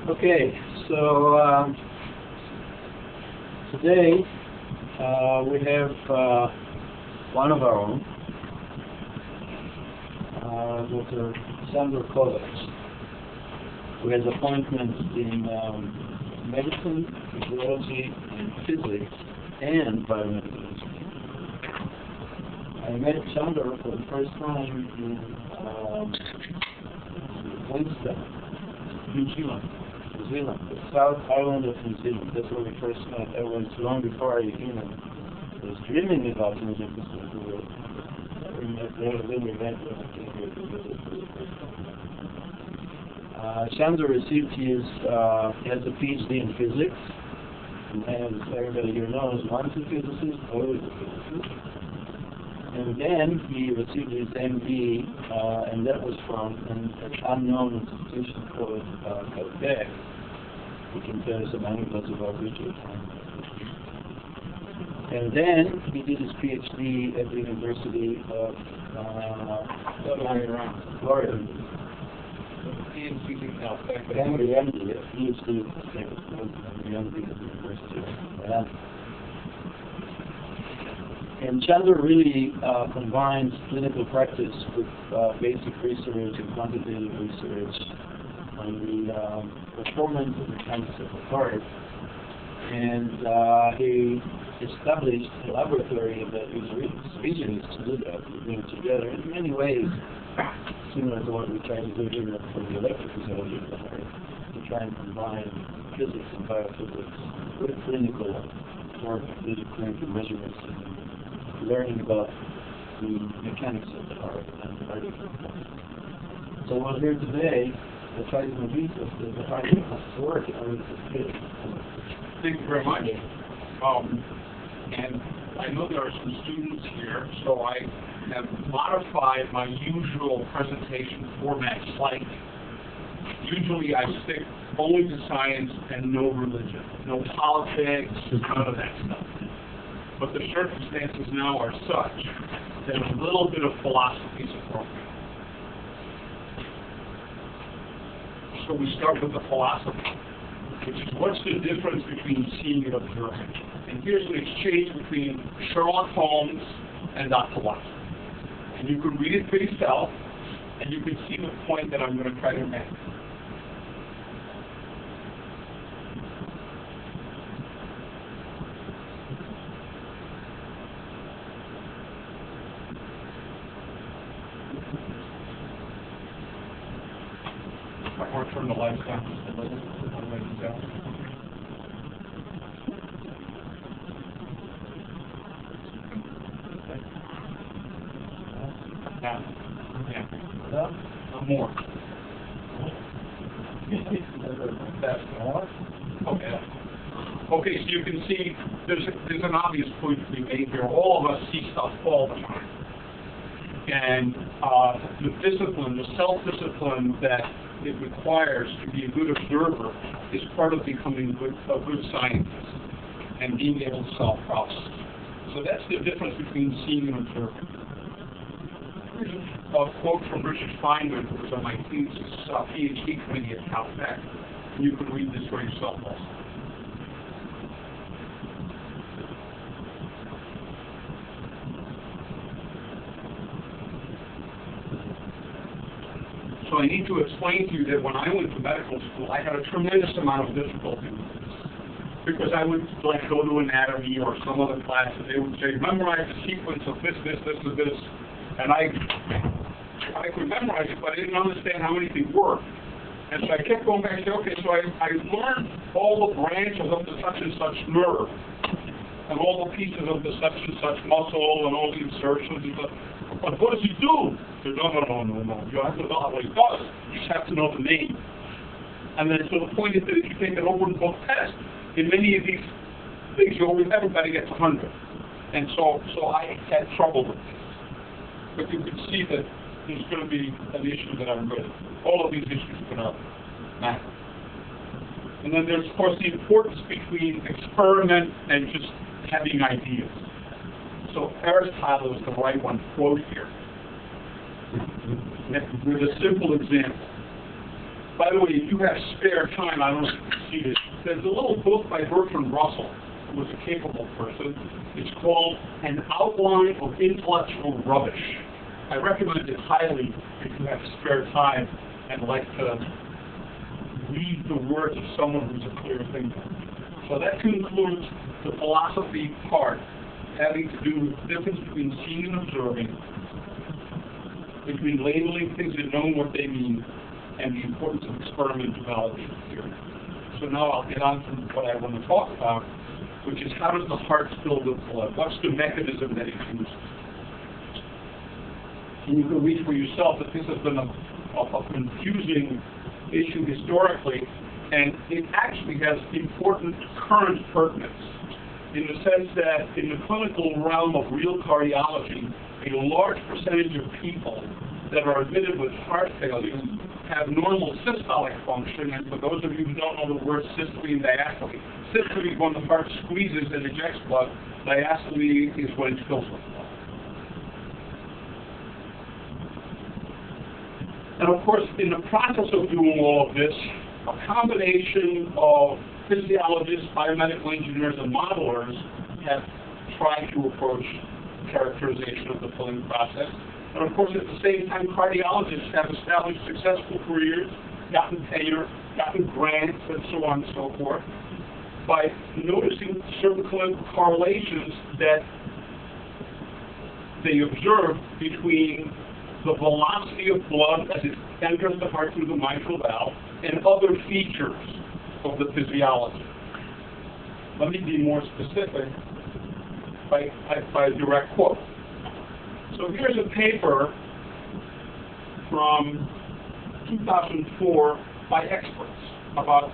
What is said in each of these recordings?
Okay, so today we have one of our own, Dr. Sándor Kovács, who has appointments in medicine, physiology, and physics, and biomedical engineering. I met Sándor for the first time in Winston, New Zealand, the South Island of New Zealand. That's where we first met. That was long before I even was dreaming about New Zealand. We met there, then we met when I came here to visit for the first time. Sándor received his, he has a Ph.D. in physics, and as everybody here knows, one's a physicist, always a physicist. And then he received his M.D., and that was from an unknown institution called CBAC. We can tell you some anecdotes about Richard. And then he did his Ph.D. at the University of Florida. PhD at the University of Miami. And Sándor really combines clinical practice with basic research and quantitative research on the performance and mechanics of the heart. And he established a laboratory that his vision is to do that, to bring together in many ways, similar to what we try to do here for the electrophysiology of the heart, to try and combine physics and biophysics with clinical work, with clinical measurements, and learning about the mechanics of the heart and the heart. So we're here today to try to convince us that the heart must work in order to fit. Thank you very much. And I know there are some students here, so I have modified my usual presentation format slightly. Usually I stick only to science and no religion, no politics, none of that stuff. But the circumstances now are such that a little bit of philosophy is appropriate. So we start with the philosophy, which is what's the difference between seeing and observing. And here's the exchange between Sherlock Holmes and Dr. Watson. And you can read it for yourself, and you can see the point that I'm going to try to make. I want to turn the lights down just a little. More. Okay, so you can see there's an obvious point to be made here. All of us see stuff all the time. And the discipline, the self-discipline that it requires to be a good observer is part of becoming a good scientist and being able to solve problems. So that's the difference between seeing and observing. Here's a quote from Richard Feynman, who was on my thesis Ph.D. committee at Caltech. You can read this for yourself also. So I need to explain to you that when I went to medical school, I had a tremendous amount of difficulty with this. Because I would go to anatomy or some other class, and they would say, memorize the sequence of this, this, this, and this. And I could memorize it, but I didn't understand how anything worked. And so I kept going back and saying, okay, so I learned all the branches of the such and such nerve, and all the pieces of the such and such muscle, and all the insertions and stuff. But what does he do? He said, no. You have to know what he does. You just have to know the name. And then so the point is that if you take an open book test, in many of these things, everybody gets 100. And so I had trouble with this. But you can see that there's going to be an issue that I'm with. All of these issues are going to matter. And then there's, of course, the importance between experiment and just having ideas. So Aristotle is the right one to quote here with a simple example. By the way, if you have spare time, I don't know if you can see this. There's a little book by Bertrand Russell, who was a capable person. It's called An Outline of Intellectual Rubbish. I recommend it highly if you have spare time and like to read the words of someone who's a clear thinker. So that concludes the philosophy part, having to do with the difference between seeing and observing, between labeling things and knowing what they mean, and the importance of experimental validation theory. So now I'll get on to what I want to talk about, which is how does the heart fill with blood? What's the mechanism that it uses? And you can read for yourself that this has been a confusing issue historically, and it actually has important current pertinence in the sense that in the clinical realm of real cardiology, a large percentage of people that are admitted with heart failure have normal systolic function, and for those of you who don't know the words systole and diastole, systole is when the heart squeezes and ejects blood, diastole is when it fills with blood. And of course, in the process of doing all of this, a combination of physiologists, biomedical engineers, and modelers have tried to approach characterization of the filling process. And of course, at the same time, cardiologists have established successful careers, gotten tenure, gotten grants, and so on and so forth, by noticing certain clinical correlations that they observe between the velocity of blood as it enters the heart through the mitral valve and other features of the physiology. Let me be more specific by a direct quote. So here's a paper from 2004 by experts about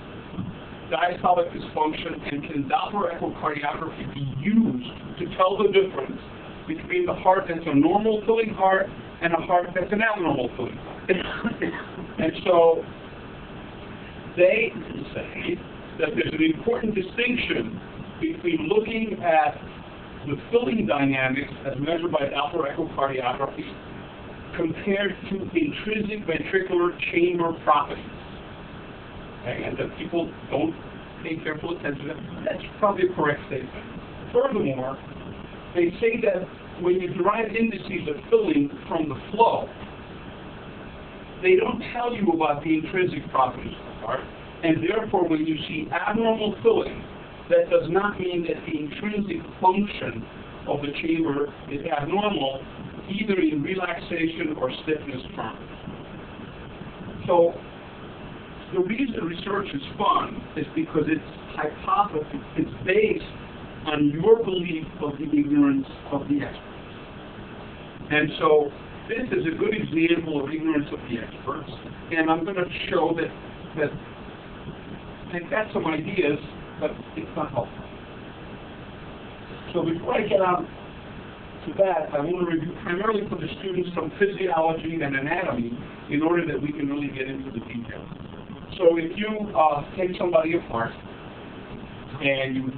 diastolic dysfunction and can Doppler echocardiography be used to tell the difference between the heart that's a normal filling heart and a heart that's an abnormal filling heart. And so they say that there's an important distinction between looking at the filling dynamics as measured by Doppler echocardiography compared to intrinsic ventricular chamber properties. Okay? And that people don't pay careful attention to that. That's probably a correct statement. Furthermore, they say that when you derive indices of filling from the flow, they don't tell you about the intrinsic properties of the heart, and therefore when you see abnormal filling, that does not mean that the intrinsic function of the chamber is abnormal, either in relaxation or stiffness terms. So the reason research is fun is because it's hypothesis, it's based on your belief of the ignorance of the experts. And so this is a good example of ignorance of the experts, and I'm going to show that they've got some ideas, but it's not helpful. So before I get on to that, I want to review primarily for the students some physiology and anatomy in order that we can really get into the details. So if you take somebody apart and you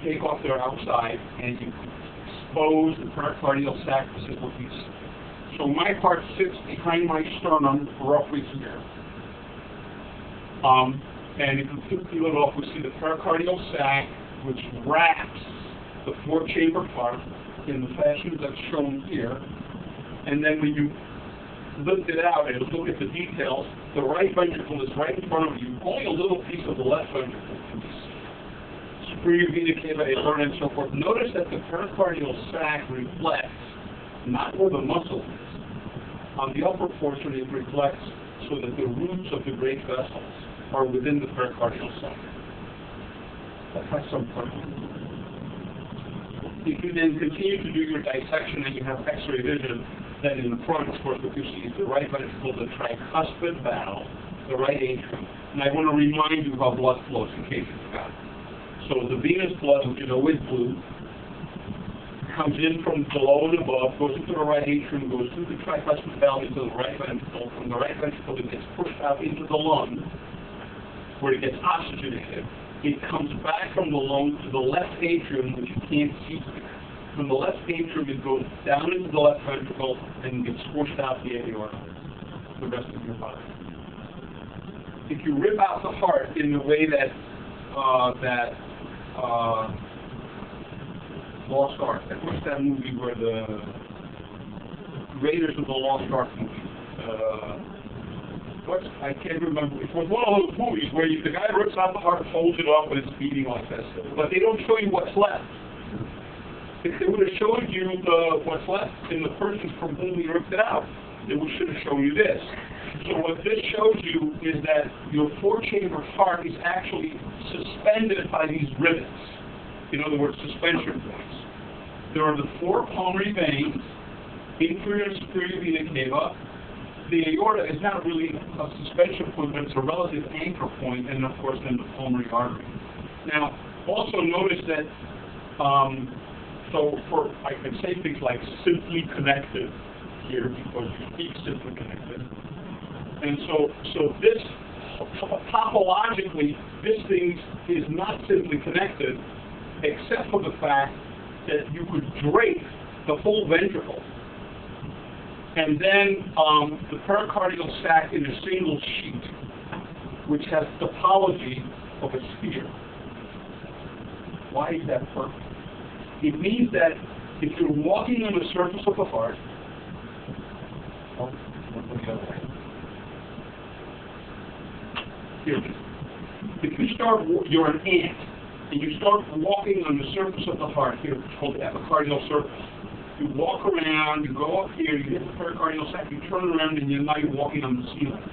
take off their outside and you expose the pericardial sac piece. So my heart sits behind my sternum roughly here. And if you peel it off, we see the pericardial sac, which wraps the four-chamber part in the fashion that's shown here. And then when you lift it out and look at the details, the right ventricle is right in front of you, only a little piece of the left ventricle piece. Superior vena cava, aorta, and so forth. Notice that the pericardial sac reflects, not where the muscle is. On the upper portion, it reflects so that the roots of the great vessels are within the pericardial sac. That has some purpose. If you then continue to do your dissection and you have X-ray vision, then in the front, of course, what you see is the right ventricle, the tricuspid valve, the right atrium. And I want to remind you how blood flows in case you forgot. So the venous blood, which is always blue, comes in from below and above, goes into the right atrium, goes through the tricuspid valve into the right ventricle. From the right ventricle, it gets pushed out into the lung, where it gets oxygenated. It comes back from the lung to the left atrium, which you can't see here. From the left atrium, it goes down into the left ventricle and gets squished out the aorta, the rest of your body. if you rip out the heart in the way that Lost Ark. What's that movie where the Raiders of the Lost Ark movie? I can't remember. It was one of those movies where the guy rips out the heart, folds it up, and it's beating like this. But they don't show you what's left. If they would have showed you what's left in the person from whom he ripped it out, they should have shown you this. So what this shows you is that your four-chamber heart is actually suspended by these rivets. In other words, suspension points. There are the four pulmonary veins, inferior and superior vena cava. The aorta is not really a suspension point, but it's a relative anchor point, and of course then the pulmonary artery. Now, also notice that, I can say things like simply connected here because you speak simply connected. And so this, topologically, this thing is not simply connected, except for the fact that you could drape the whole ventricle and then the pericardial sac in a single sheet, which has topology of a sphere. Why is that perfect? It means that if you're walking on the surface of the heart, here, if you start, you're an ant, and you start walking on the surface of the heart, here, it's called the epicardial surface. You walk around, you go up here, you hit the pericardial sac, you turn around, and now you're walking on the ceiling.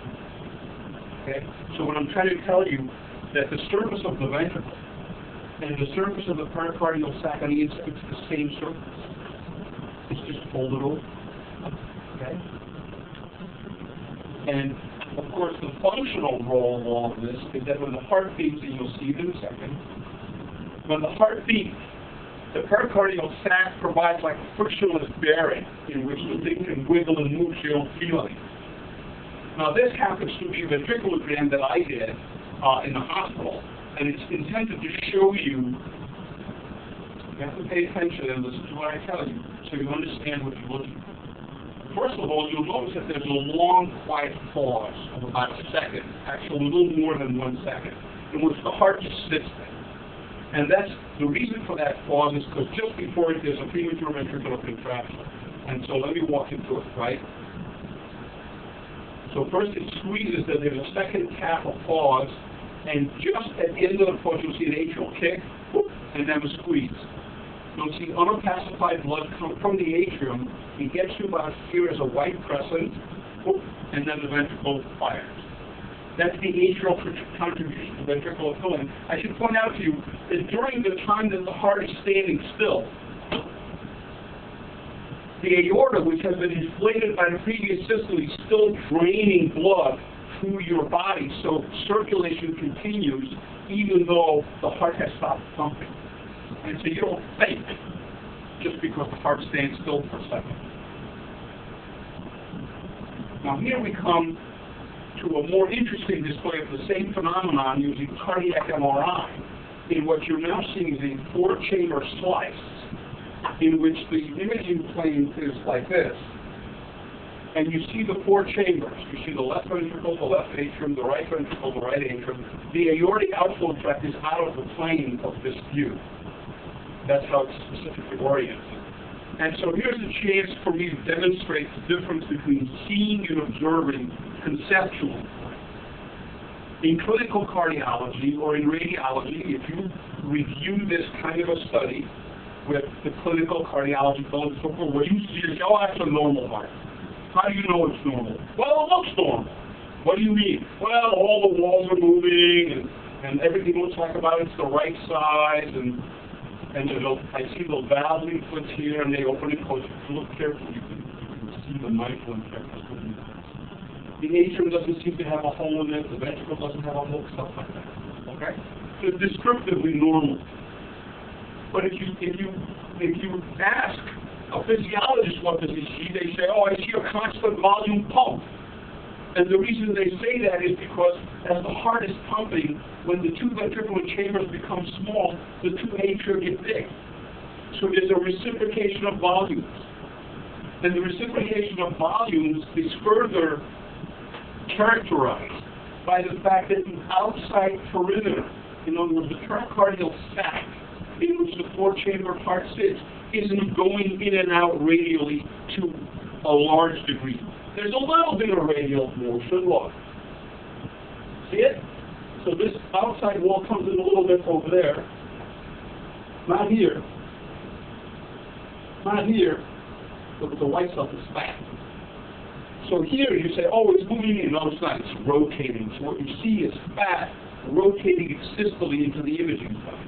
Okay? So what I'm trying to tell you, that the surface of the ventricle and the surface of the pericardial sac on the inside, it's the same surface. It's just folded over. Okay? And, of course, the functional role of all of this is that when the heart beats, and you'll see it in a second, when the heart beats, the pericardial sac provides like a frictionless bearing in which the thing can wiggle and move so you don't feel it. Now this happens to be a ventricular exam that I did in the hospital, and it's intended to show you have to pay attention and listen to what I tell you so you understand what you're looking for. First of all, you'll notice that there's a long, quiet pause of about a second, actually a little more than 1 second, in which the heart just sits there. And that's the reason for that pause is because just before it, there's a premature ventricular contraction. And so let me walk you through it, right? So first it squeezes, then there's a second tap of pause, and just at the end of the pause you'll see an atrial kick, and then a squeeze. You'll see unopacified blood come from the atrium, it gets you about here as a white crescent, and then the ventricle fires. That's the atrial contribution to ventricular filling. I should point out to you that during the time that the heart is standing still, the aorta, which has been inflated by the previous systole, is still draining blood through your body, so circulation continues even though the heart has stopped pumping. And so you don't faint just because the heart stands still for a second. Now here we come to a more interesting display of the same phenomenon using cardiac MRI, in what you're now seeing is a four-chamber slice, in which the imaging plane is like this, and you see the four chambers. You see the left ventricle, the left atrium, the right ventricle, the right atrium. The aortic outflow tract is out of the plane of this view. That's how it's specifically oriented. And so here's a chance for me to demonstrate the difference between seeing and observing conceptually. In clinical cardiology or in radiology, if you review this kind of a study with the clinical cardiology fellows, what you see is, oh, that's a normal heart. How do you know it's normal? Well, it looks normal. What do you mean? Well, all the walls are moving, and everything looks like about it's the right size, and I see the valve leaflets here, and they open and close. If you look carefully, you can see the mitral and tricuspid. The atrium doesn't seem to have a hole in it. The ventricle doesn't have a hole, stuff like that. Okay? So it's descriptively normal. But if you ask a physiologist what does he see, they say, oh, I see a constant volume pump. And the reason they say that is because as the heart is pumping, when the two ventricular chambers become small, the two atria get big. So there's a reciprocation of volumes. And the reciprocation of volumes is further characterized by the fact that the outside perimeter, in other words, the pericardial sac in which the four-chamber heart sits, isn't going in and out radially to a large degree. There's a little bit of radial motion, look. See it? So this outside wall comes in a little bit over there. Not here. Not here. But the white stuff is fat. So here you say, oh, it's moving in. No, it's not. It's rotating. So what you see is fat rotating systole into the imaging site.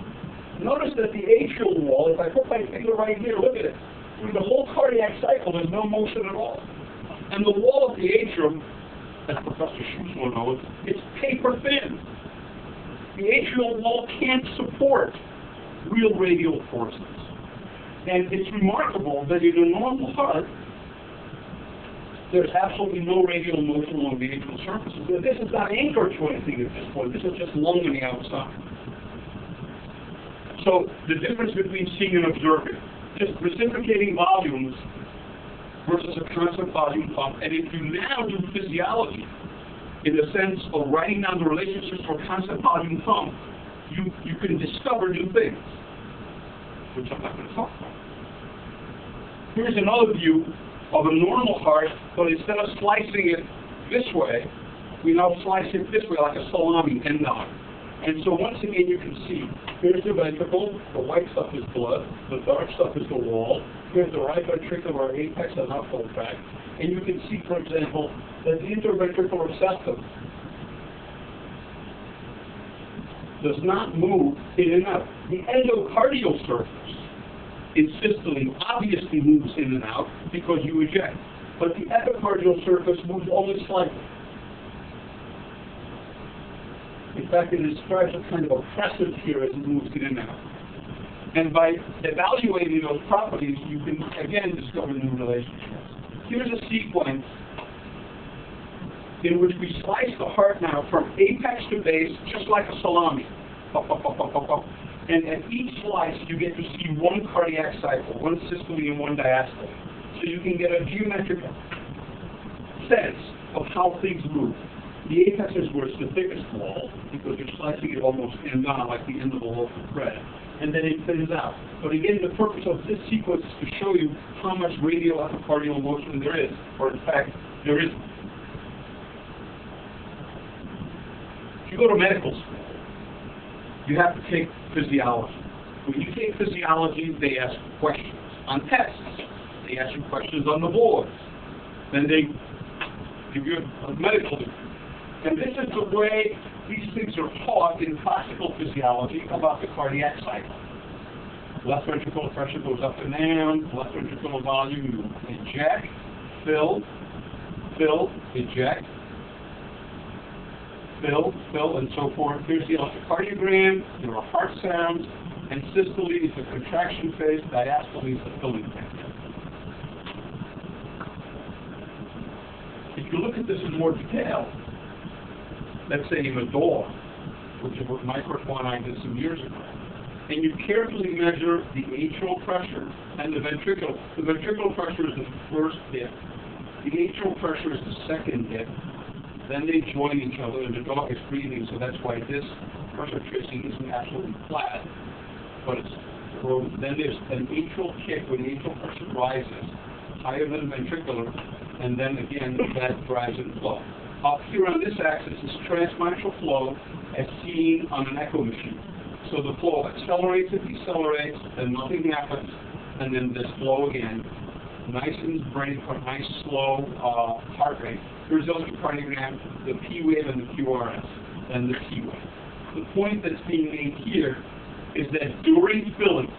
Notice that the atrial wall, if I put my finger right here, look at it. Through the whole cardiac cycle, there's no motion at all. And the wall of the atrium, as Professor Schussler knows, it's paper thin. The atrial wall can't support real radial forces. And it's remarkable that in a normal heart, there's absolutely no radial motion along the atrial surfaces. This is not anchored to anything at this point. This is just lung on the outside. So the difference between seeing and observing, just reciprocating volumes versus a constant volume pump. And if you now do physiology, in the sense of writing down the relationships for a constant volume pump, you can discover new things, which I'm not going to talk about. Here's another view of a normal heart, but instead of slicing it this way, we now slice it this way like a salami end on. And so once again you can see, here's the ventricle, the white stuff is blood, the dark stuff is the wall, here's the right ventricular apex and outflow tract, and you can see, for example, that the interventricular septum does not move in and out. The endocardial surface in systole obviously moves in and out because you eject, but the epicardial surface moves only slightly. In fact, it describes a kind of oppressive here as it moves in and out. And by evaluating those properties, you can, again, discover new relationships. Here's a sequence in which we slice the heart now from apex to base, just like a salami. Up, up, up, up, up, up. And at each slice, you get to see one cardiac cycle, one systole and one diastole. So you can get a geometric sense of how things move. The apex is where it's the thickest wall, because you're slicing it almost end on, like the end of a loaf of bread. And then it thins out. But again, the purpose of this sequence is to show you how much radial epicardial motion there is, or in fact, there isn't. If you go to medical school, you have to take physiology. When you take physiology, they ask questions on tests. They ask you questions on the boards. Then they give you a medical degree. And this is the way these things are taught in classical physiology about the cardiac cycle. Left ventricular pressure goes up and down, left ventricular volume, you eject, fill, fill, eject, fill, and so forth. Here's the electrocardiogram, there are heart sounds, and systole is the contraction phase, diastole is the filling phase. If you look at this in more detail, let's say in a dog, which is what Mike and I did some years ago, and you carefully measure the atrial pressure and the ventricular. The ventricular pressure is the first dip. The atrial pressure is the second dip. Then they join each other, and the dog is breathing, so that's why this pressure tracing isn't absolutely flat. But it's, then there's an atrial kick when the atrial pressure rises higher than ventricular, and then again that drives it flow. Up here on this axis is transmitral flow as seen on an echo machine. So the flow accelerates and decelerates, and nothing happens, and then this flow again. Nice and bright, or nice slow heart rate. Here's the electrocardiogram, the P wave and the QRS, and the T wave. The point that's being made here is that during filling,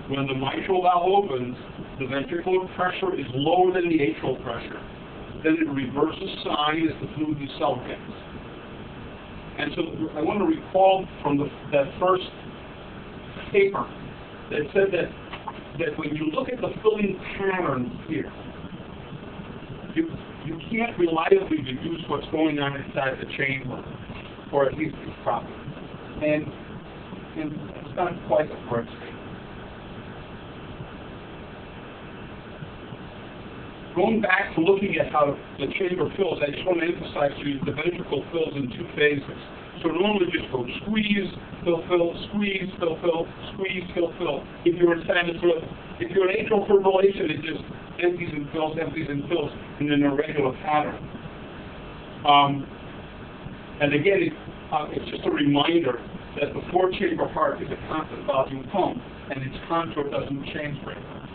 when the mitral valve opens, the ventricular pressure is lower than the atrial pressure. Then it reverses sign as the fluid decelerates. And so I want to recall from that first paper that said that when you look at the filling pattern here, you can't reliably deduce what's going on inside the chamber, or at least it's proper. And it's not quite the correct statement. going back to looking at how the chamber fills, I just want to emphasize to you the ventricle fills in two phases. So normally just go squeeze, fill, squeeze, fill, squeeze, fill. If you're in atrial fibrillation, it just empties and fills in an irregular pattern. And again, it's just a reminder that the four-chamber heart is a constant volume pump, and its contour doesn't change very much.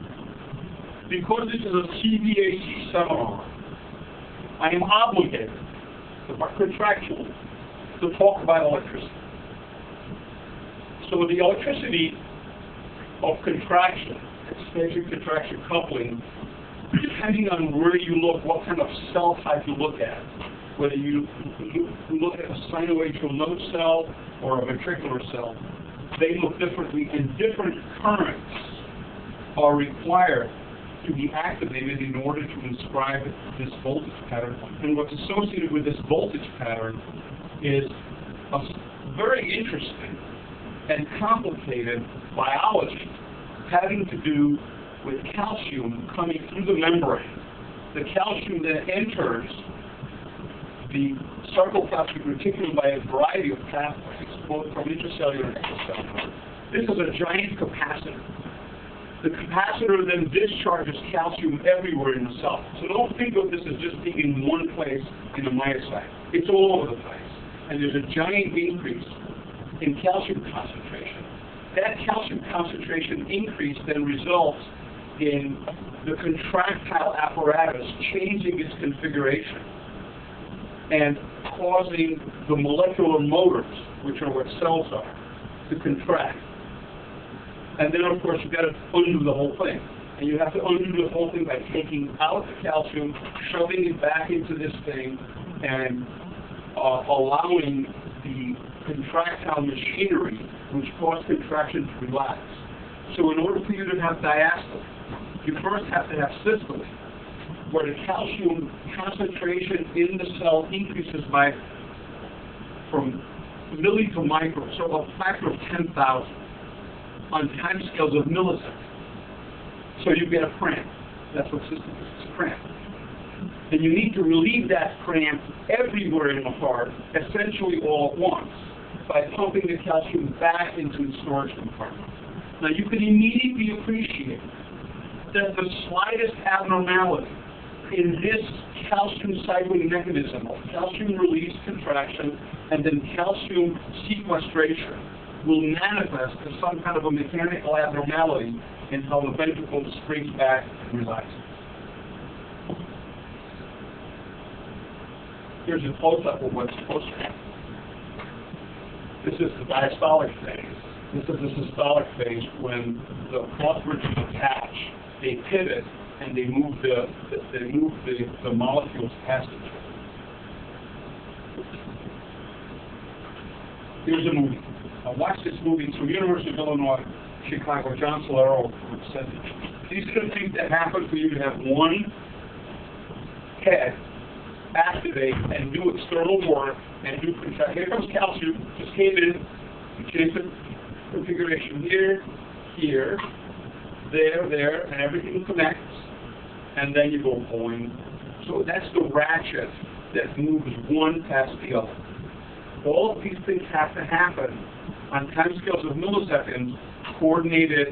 Because this is a CBAC seminar, I am obligated, contractually, to talk about electricity. So the electricity of contraction, expansion contraction coupling, depending on where you look, what kind of cell type you look at, whether you look at a sinoatrial node cell or a ventricular cell, they look differently, and different currents are required to be activated in order to inscribe this voltage pattern. And what's associated with this voltage pattern is a very interesting and complicated biology having to do with calcium coming through the membrane. The calcium that enters the sarcoplasmic reticulum by a variety of pathways, both from intracellular and extracellular. This is a giant capacitor. The capacitor then discharges calcium everywhere in the cell. So don't think of this as just being in one place in the myocyte. It's all over the place. And there's a giant increase in calcium concentration. That calcium concentration increase then results in the contractile apparatus changing its configuration and causing the molecular motors, which are what cells are, to contract. And then, of course, you've got to undo the whole thing. And you have to undo the whole thing by taking out the calcium, shoving it back into this thing, and allowing the contractile machinery, which cause contraction, to relax. So in order for you to have diastole, you first have to have systole, where the calcium concentration in the cell increases from milli to micro, so a factor of 10,000 on timescales of milliseconds. So you get a cramp. That's what systole is. It's a cramp. And you need to relieve that cramp everywhere in the heart, essentially all at once, by pumping the calcium back into its storage compartment. Now you can immediately appreciate that the slightest abnormality in this calcium cycling mechanism of calcium release, contraction, and then calcium sequestration will manifest as some kind of a mechanical abnormality in how the ventricle springs back and relaxes. Here's a close-up of what's supposed to happen. This is the diastolic phase. This is the systolic phase when the cross bridges attach, they pivot, and they move the molecules past each other. Here's a movie. Now watch this movie. It's from University of Illinois, Chicago. John Solero said it. These are the things that happen for you to have one head activate and do external work and do contraction. Here comes calcium. Just came in. You change the configuration here, there, and everything connects. And then you go boing. So that's the ratchet that moves one past the other. All of these things have to happen on timescales of milliseconds, coordinated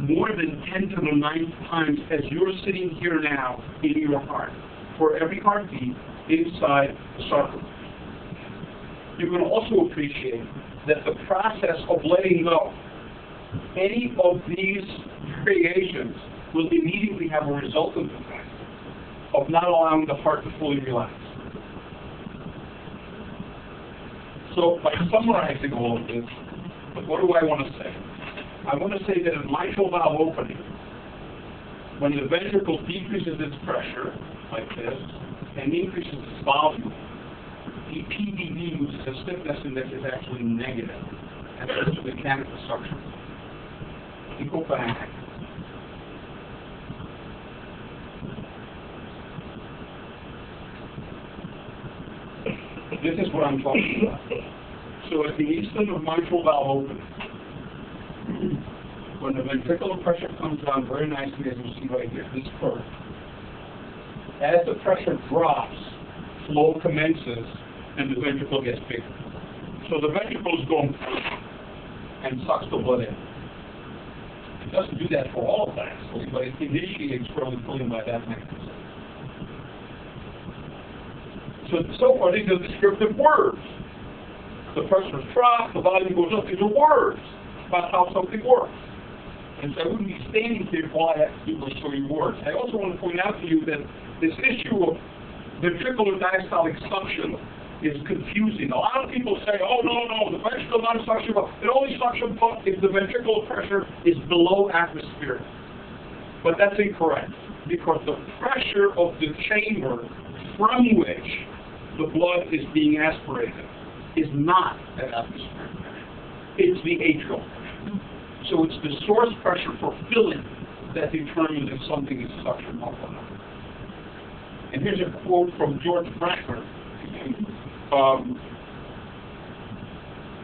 more than 10 to the 9th times as you're sitting here now in your heart, for every heartbeat inside the sarcoplasm. You can also appreciate that the process of letting go any of these variations will immediately have a resultant effect of not allowing the heart to fully relax. So by summarizing all of this, what do I want to say? I want to say that in mitral valve opening, when the ventricle decreases its pressure, like this, and increases its volume, the PVD, which is a stiffness index, is actually negative. And that's the mechanical suction. You go back. This is what I'm talking about. So at the instant of mitral valve opening, when the ventricular pressure comes down very nicely, as you see right here, this curve. As the pressure drops, flow commences, and the ventricle gets bigger. So the ventricle is going and sucks the blood in. It doesn't do that for all diastole, but it initiates early pulling by that mechanism. So far, these are descriptive words. The pressure drops, the volume goes up. These are words about how something works. And so I wouldn't be standing here while I have people show you words. I also want to point out to you that this issue of ventricular diastolic suction is confusing. A lot of people say, oh, no, the ventricle not suction, but it only suction pump if the ventricular pressure is below atmospheric. But that's incorrect, because the pressure of the chamber from which the blood is being aspirated is not at atmospheric pressure. It's the atrial pressure. So it's the source pressure for filling that determines if something is suction up or not. And here's a quote from George Frankfurt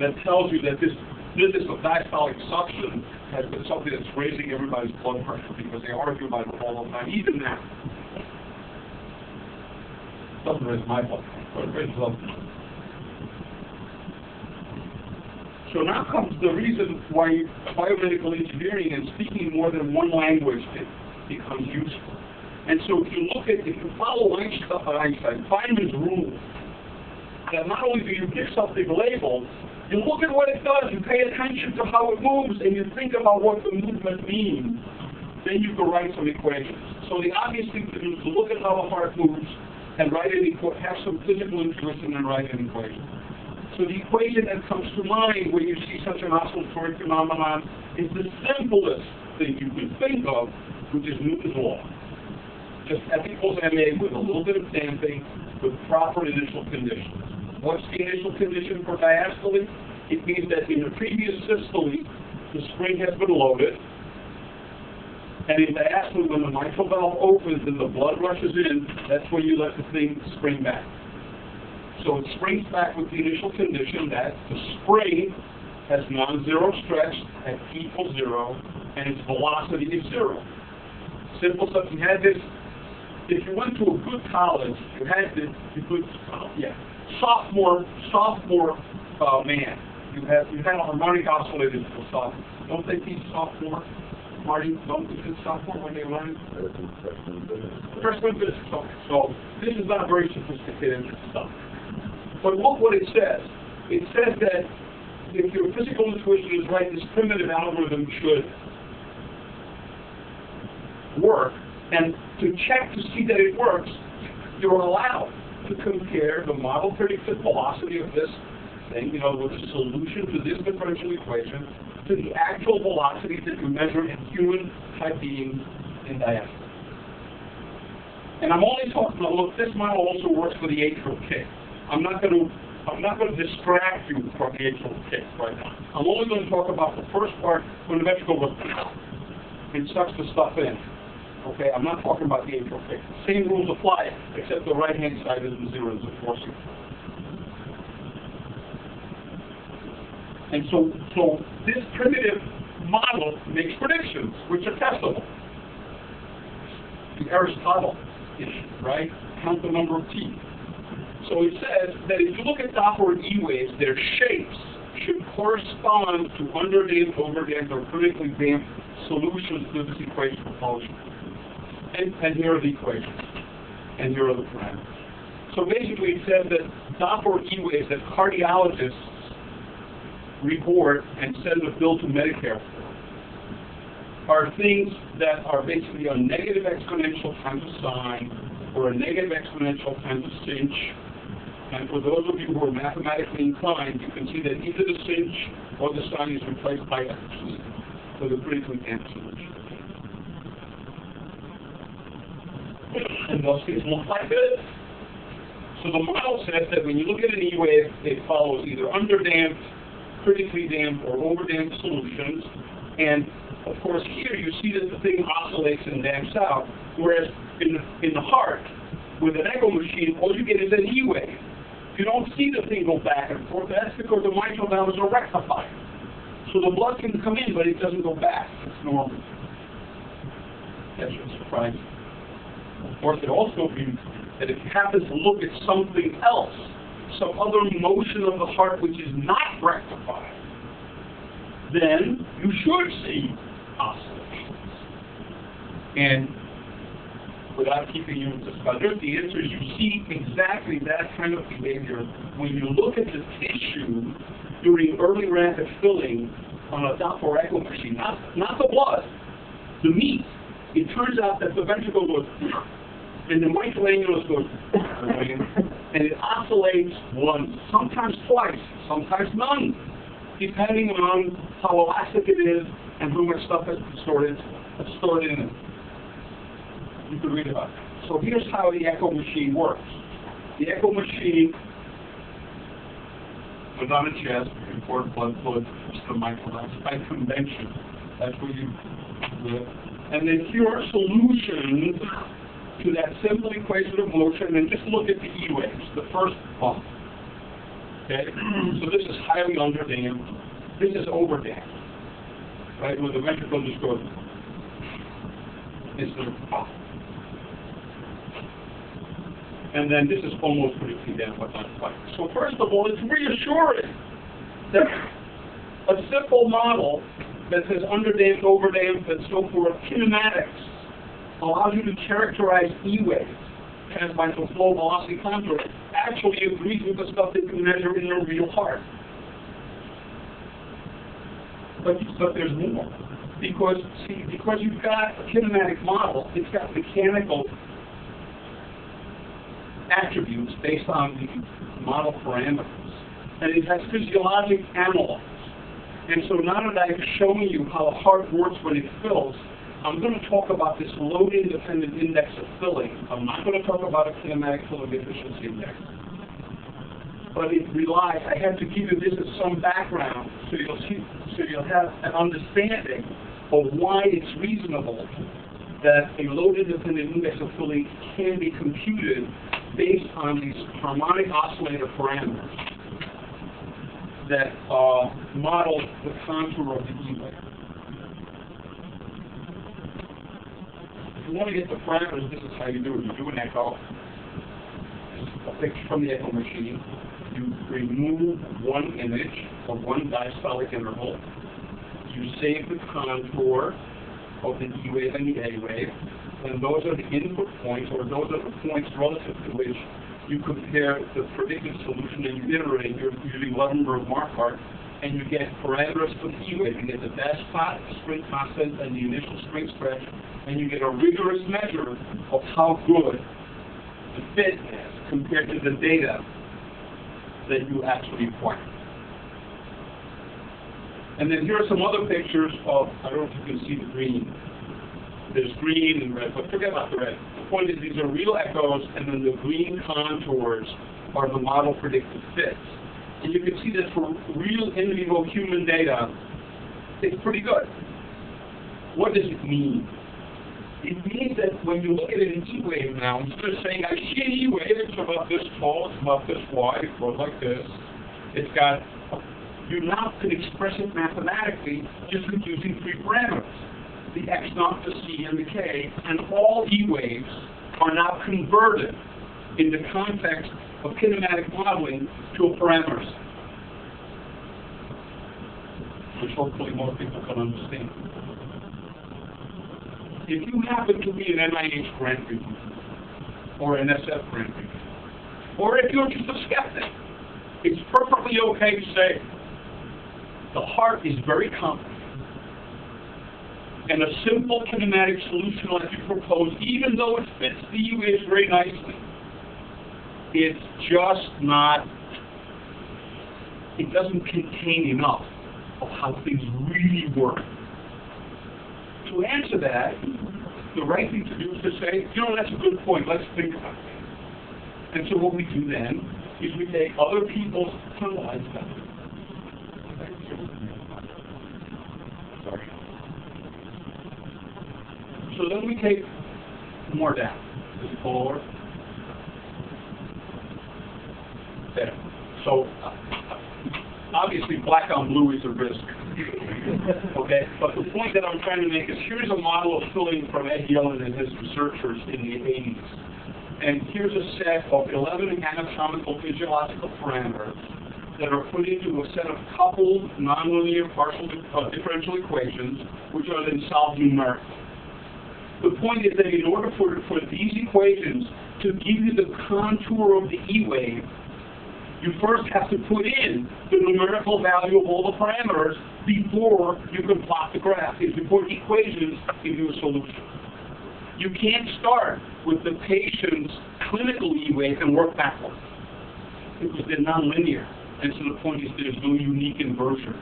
that tells you that this business of diastolic suction has been something that's raising everybody's blood pressure because they argue about it all the time, even now. It doesn't raise my blood pressure, but it raises other people. So now comes the reason why biomedical engineering and speaking more than one language becomes useful. And so if you follow Einstein, Feynman's rule, that not only do you give something labeled, you look at what it does, you pay attention to how it moves, and you think about what the movement means, then you can write some equations. So the obvious thing to do is to look at how the heart moves and have some physical intuition and write an equation. So the equation that comes to mind when you see such an oscillatory phenomenon is the simplest thing you can think of, which is Newton's law. Just F equals ma with a little bit of damping with proper initial conditions. What's the initial condition for diastole? It means that in the previous systole, the spring has been loaded, and in diastole, when the mitral valve opens and the blood rushes in, that's when you let the thing spring back. So it springs back with the initial condition that the spring has non-zero stretch at t equals 0, and its velocity is 0. Simple stuff. You had this. If you went to a good college, you had this. Sophomore man. You had a harmonic oscillator for sophomore. Don't they teach sophomore? Marty, don't you teach sophomore when they learn? Freshman physics. So this is not very sophisticated stuff. But look what it says. It says that if your physical intuition is right, this primitive algorithm should work. And to check to see that it works, you're allowed to compare the model predicted velocity of this thing, with the solution to this differential equation, to the actual velocity that you measure in human-type beings in diastole. And I'm only talking about, look, this model also works for the atrial kick. I'm not going to distract you from the atrial kick right now. I'm only going to talk about the first part when the ventricle goes and sucks the stuff in. Okay, I'm not talking about the atrial kick. Same rules apply, except the right-hand side is the zeros of forcing. And so this primitive model makes predictions, which are testable. The Aristotle issue, right? Count the number of teeth. So it says that if you look at Doppler E waves, their shapes should correspond to underdamped, overdamped, or critically damped solutions to this equation of motion. And here are the equations. And here are the parameters. So basically it says that Doppler E waves that cardiologists report and send a bill to Medicare are things that are basically a negative exponential times a sine or a negative exponential times a sinh. And for those of you who are mathematically inclined, you can see that either the sinh or the sine is replaced by x for the critically damped solution. And those things look like this. So the model says that when you look at an E wave, it follows either underdamped, critically damped, or overdamped solutions. And of course, here you see that the thing oscillates and damps out, whereas in the heart, with an echo machine, all you get is an E wave. You don't see the thing go back and forth. That's because the mitral valves are rectified. So the blood can come in, but it doesn't go back. It's normal. That's just surprising. Of course, it also means that if you happen to look at something else, some other motion of the heart which is not rectified, then you should see oscillations. And without keeping you in suspense, the answer is you see exactly that kind of behavior when you look at the tissue during early rapid filling on a Doppler echo machine, not the blood, the meat. It turns out that the ventricle goes, and the mitral annulus goes, and it oscillates once, sometimes twice, sometimes none, depending on how elastic it is and how much stuff is stored in it. You can read about it. So here's how the echo machine works. The echo machine was on a chest, import blood flow to the mitral. That's by convention. That's what you do. And then here are solutions to that simple equation of motion, and just look at the E waves, the first bump. Okay? So this is highly underdamped. This is overdamped. Right? When the ventricle just goes, it's the pop. And then this is almost predicting down, but not quite. So first of all, it's reassuring that a simple model that says underdamped, overdamped, and so forth, kinematics, allows you to characterize E waves, transmittal flow velocity contour, actually agrees with the stuff that you measure in a real heart. But there's more. Because you've got a kinematic model, it's got mechanical attributes based on the model parameters. And it has physiologic analogs. And so now that I've shown you how the heart works when it fills, I'm going to talk about this load-independent index of filling. I'm not going to talk about a kinematic filling efficiency index. But it relies, I have to give you this as some background so you'll have an understanding of why it's reasonable that a load-independent index of filling can be computed based on these harmonic oscillator parameters that model the contour of the E wave. If you want to get the parameters, this is how you do it. You do an echo. This is a picture from the echo machine. You remove one image of one diastolic interval. You save the contour of the E wave and the A wave. And those are the input points, or those are the points relative to which you compare the predicted solution and you iterate. You're using Leavenworth-Marquardt, and you get parameters for the E wave. You get the dash spot, spring constant, and the initial spring stretch, and you get a rigorous measure of how good the fit is compared to the data that you actually acquire. And then here are some other pictures of, I don't know if you can see the green. There's green and red, but forget about the red. The point is these are real echoes, and then the green contours are the model predicted fits. And you can see that for real in vivo human data, it's pretty good. What does it mean? It means that when you look at an E wave now, instead of saying, I see an E wave, it's about this tall, it's about this wide, it goes like this. It's got, you now can express it mathematically just with using three parameters. The X naught, the C, and the K, and all E waves are now converted in the context of kinematic modeling to a parameters, which hopefully most people can understand. If you happen to be an NIH grant review, or an SF grant review, or if you're just a skeptic, it's perfectly okay to say, the heart is very complex, and a simple kinematic solution like you propose, even though it fits the E waves very nicely, it's just not, it doesn't contain enough of how things really work. To answer that, the right thing to do is to say, you know, that's a good point, let's think about it. And so what we do then is we take other people's lights down. Sorry. So then we take more down. This is forward. There. So obviously black on blue is a risk. Okay, but the point that I'm trying to make is here's a model of filling from Ed Yellen and his researchers in the 80s. And here's a set of 11 anatomical physiological parameters that are put into a set of coupled nonlinear partial differential equations, which are then solved numerically. The point is that in order for these equations to give you the contour of the E wave, you first have to put in the numerical value of all the parameters before you can plot the graph. If you put equations into a solution. You can't start with the patient's clinical E wave and work backwards because they're nonlinear. And so the point is there's no unique inversion.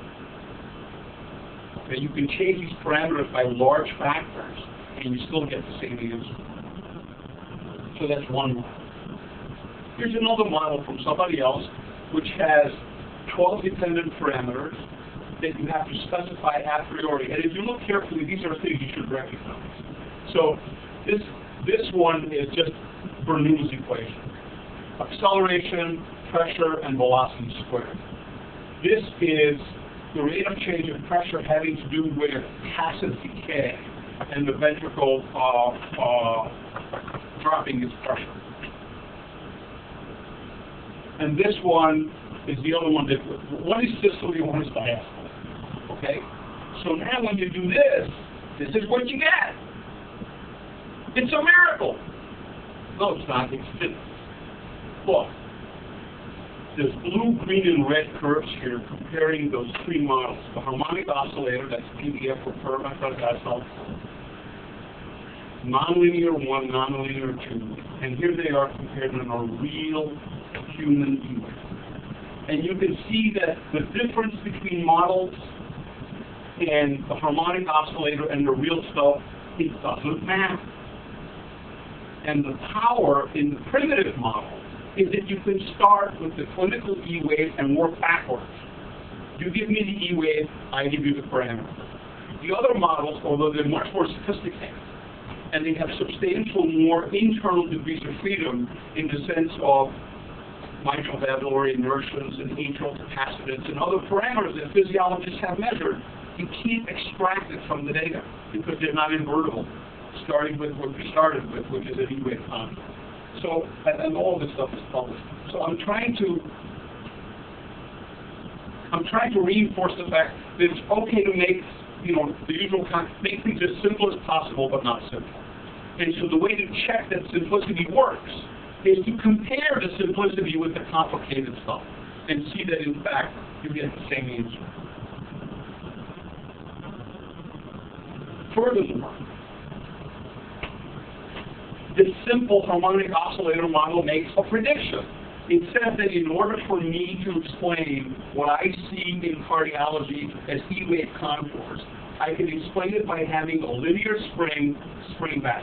Okay, you can change these parameters by large factors and you still get the same answer. So that's one model. Here's another model from somebody else which has 12 dependent parameters that you have to specify a priori. And if you look carefully, these are things you should recognize. So this one is just Bernoulli's equation. Acceleration, pressure, and velocity squared. This is the rate of change of pressure having to do with passive decay and the ventricle dropping its pressure. And this one is the other one that, one is systole, one is diastole. Okay? So now when you do this, this is what you get. It's a miracle. No, it's not. It's physics. Look. There's blue, green, and red curves here comparing those three models. The harmonic oscillator, that's PDF for per microdecile. Nonlinear 1, nonlinear 2. And here they are compared in a real human image. And you can see that the difference between models and the harmonic oscillator and the real stuff, it doesn't matter. And the power in the primitive model is that you can start with the clinical E wave and work backwards. You give me the E wave, I give you the parameter. The other models, although they're much more sophisticated, and they have substantial more internal degrees of freedom in the sense of mitral valvular inertias and atrial capacitance and other parameters that physiologists have measured, you can't extract it from the data because they're not invertible, starting with what we started with, which is an E wave contour. So, and all this stuff is published. So I'm trying to reinforce the fact that it's okay to make, the usual make things as simple as possible, but not simple. And so the way to check that simplicity works is to compare the simplicity with the complicated stuff and see that in fact you get the same answer. Furthermore, this simple harmonic oscillator model makes a prediction. It says that in order for me to explain what I see in cardiology as E wave contours, I can explain it by having a linear spring back.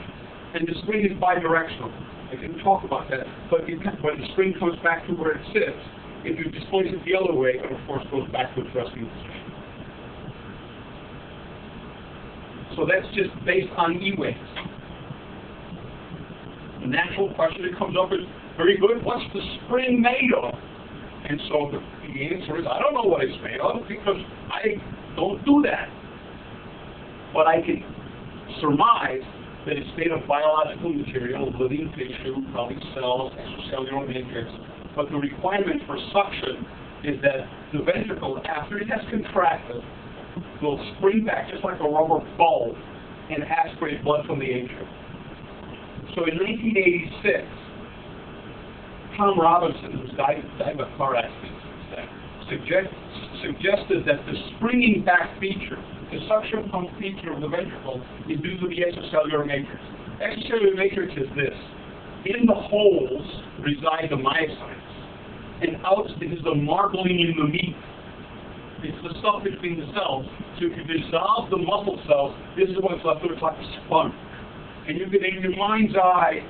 And the spring is bidirectional. I didn't talk about that, but when the spring comes back to where it sits, if you displace it the other way, it of course goes back to its resting position. So that's just based on E waves. The natural question that comes up is, very good, what's the spring made of? And so the answer is, I don't know what it's made of because I don't do that. But I can surmise that it's made of biological material, living tissue, probably cells, extracellular matrix. But the requirement for suction is that the ventricle, after it has contracted, will spring back just like a rubber bulb and aspirate blood from the atrium. So in 1986, Tom Robinson, who died of a car accident, suggested that the springing back feature, the suction pump feature of the ventricle, is due to the extracellular matrix. Extracellular matrix is this. In the holes reside the myocytes, and out is the marbling in the meat. It's the stuff between the cells. So if you dissolve the muscle cells, this is what's left. It's like a sponge. And you can, in your mind's eye,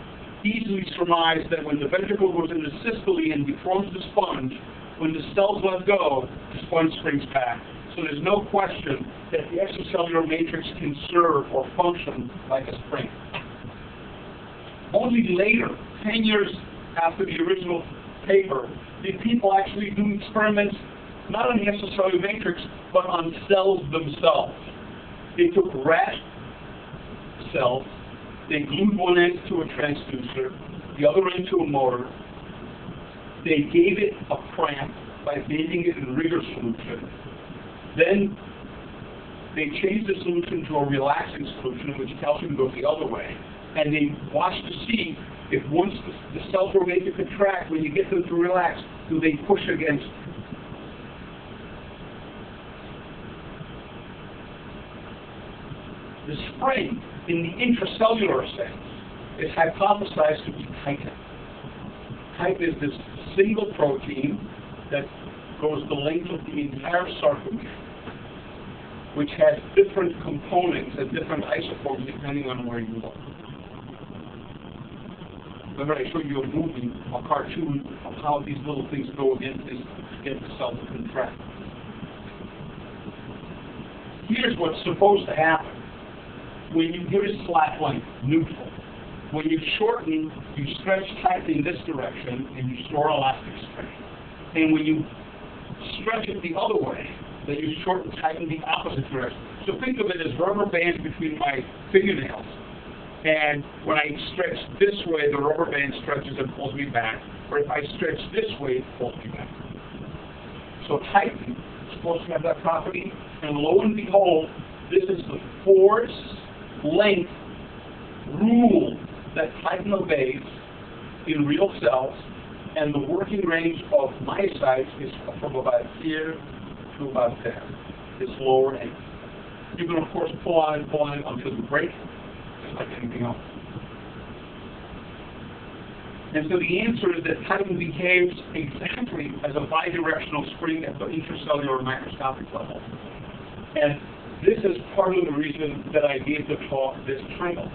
easily surmise that when the ventricle goes into systole and deforms the sponge, when the cells let go, the sponge springs back. So there's no question that the extracellular matrix can serve or function like a spring. Only later, 10 years after the original paper, did people actually do experiments not on the extracellular matrix, but on cells themselves. They took rat cells, they glued one end to a transducer, the other end to a motor. They gave it a cramp by bathing it in rigor solution. Then they changed the solution to a relaxing solution in which calcium goes the other way. And they watched to see if once the cells were made to contract, when you get them to relax, do they push against it? The spring, in the intracellular sense, is hypothesized to be chitin. Chitin is this single protein that goes the length of the entire sarcomere, which has different components and different isoforms depending on where you look. Remember I showed you a movie, a cartoon, of how these little things go against this, get the cell to contract. Here's what's supposed to happen. Here is slack length, neutral. When you shorten, you stretch tight in this direction, and you store elastic strength. And when you stretch it the other way, then you shorten tight in the opposite direction. So think of it as rubber bands between my fingernails. And when I stretch this way, the rubber band stretches and pulls me back. Or if I stretch this way, it pulls me back. So tighten is supposed to have that property. And lo and behold, this is the force length rule that titin obeys in real cells, and the working range of myocytes is from about here to about there, this lower end. You can, of course, pull on it until you break, just like anything else. And so the answer is that titin behaves exactly as a bidirectional spring at the intracellular microscopic level. And this is part of the reason that I gave the talk this title,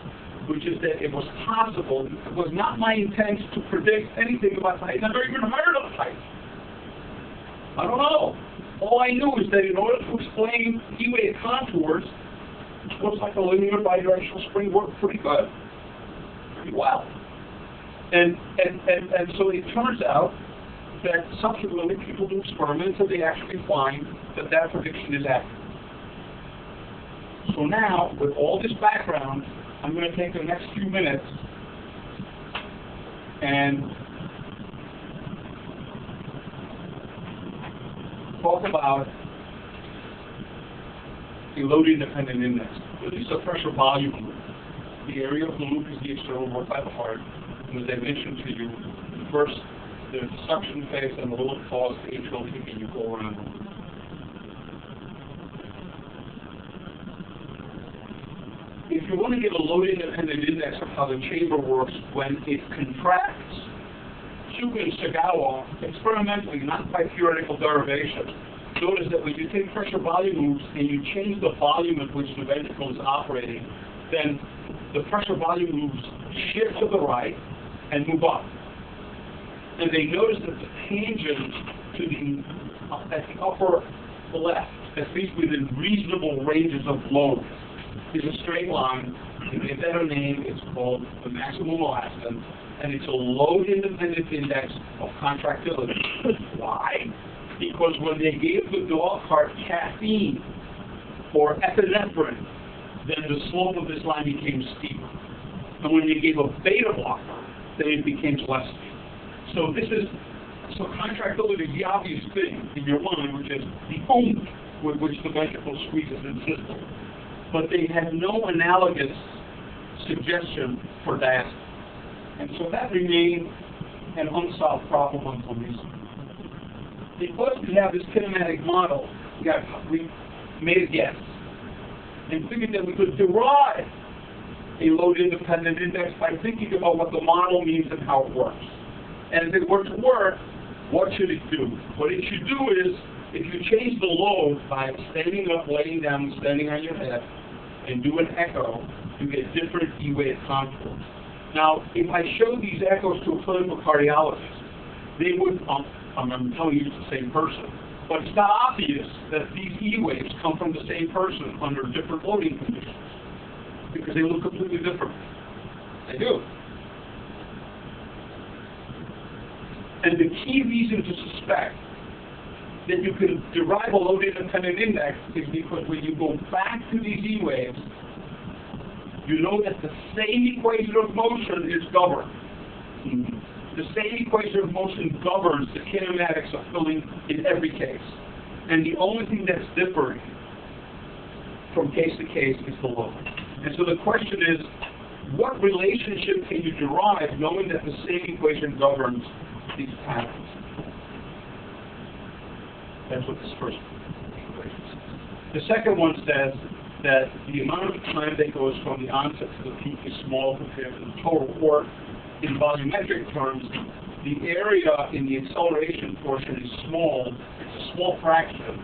which is that it was possible. It was not my intent to predict anything about titin. I've never even heard of titin. I don't know. All I knew is that in order to explain E-wave contours, it looks like a linear bidirectional spring worked pretty good, pretty well. And so it turns out that subsequently people do experiments and they actually find that that prediction is accurate. So now, with all this background, I'm going to take the next few minutes and talk about a load-independent index. This is a pressure volume loop. The area of the loop is the external work by the heart. And as I mentioned to you, first there's the suction phase and a little pause, the atrial peak, and you go around the loop. If you want to get a load-independent index of how the chamber works when it contracts, Chuka and Sagawa, experimentally, not by theoretical derivation, notice that when you take pressure volume loops and you change the volume at which the ventricle is operating, then the pressure volume loops shift to the right and move up. And they notice that the tangent to at the upper left, at least within reasonable ranges of load, is a straight line. In a better name, it's called the maximum elastin, and it's a load-independent index of contractility. Why? Because when they gave the dog cart caffeine or epinephrine, then the slope of this line became steeper. And when they gave a beta blocker, then it became less steep. So contractility is the obvious thing in your mind, which is the only with which the ventricle squeezes in system. But they had no analogous suggestion for diastole. And so that remained an unsolved problem until recently. Because we have this kinematic model, we made a guess and figured that we could derive a load-independent index by thinking about what the model means and how it works. And if it were to work, what should it do? What it should do is, if you change the load by standing up, laying down, standing on your head, and do an echo, you get different E-wave contours. Now, if I show these echoes to a clinical cardiologist, they would, I'm telling you it's the same person, but it's not obvious that these E-waves come from the same person under different loading conditions, because they look completely different. They do. And the key reason to suspect that you can derive a load-independent index is because when you go back to these E-waves, you know that the same equation of motion is governed. The same equation of motion governs the kinematics of filling in every case. And the only thing that's differing from case to case is the load. And so the question is, what relationship can you derive knowing that the same equation governs these patterns? That's what this first equation says. The second one says that the amount of time that goes from the onset to the peak is small compared to the total, or in volumetric terms, the area in the acceleration portion is small. It's a small fraction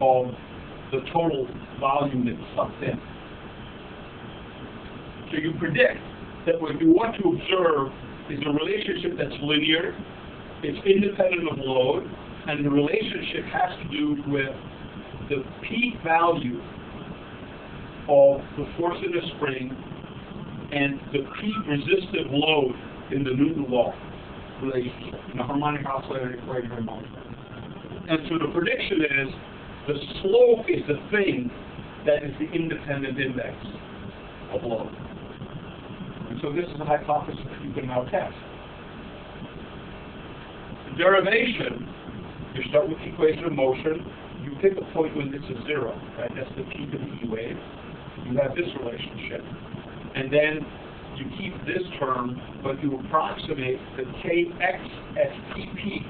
of the total volume that's sucked in. So you predict that what you want to observe is a relationship that's linear, it's independent of load, and the relationship has to do with the peak value of the force in the spring and the peak resistive load in the Newton law relationship, in the harmonic oscillator equation of motion. And so the prediction is the slope is the thing that is the independent index of load. And so this is a hypothesis that you can now test. The derivation, you start with the equation of motion, you pick a point when this is zero, right? That's the peak of the E wave. You have this relationship. And then you keep this term, but you approximate the kx at t peak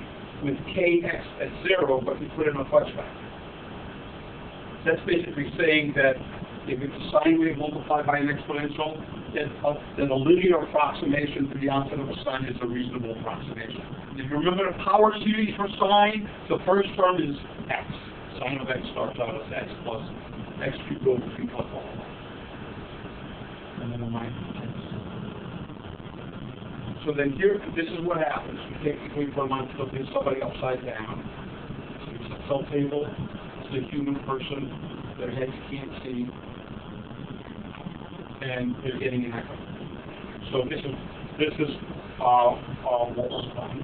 with kx at zero, but you put in a fudge factor. That's basically saying that if it's a sine wave multiplied by an exponential, then a linear approximation to the onset of a sine is a reasonable approximation. If you remember the power series for sine, the first term is x. Sine of x starts out as x plus x cubed over 3 plus 1. And then a minus x. So then here, this is what happens. You take the equation from one, flip somebody upside down. So it's a cell table. It's a human person. Their heads can't see. And they're getting an echo. So this is what was done.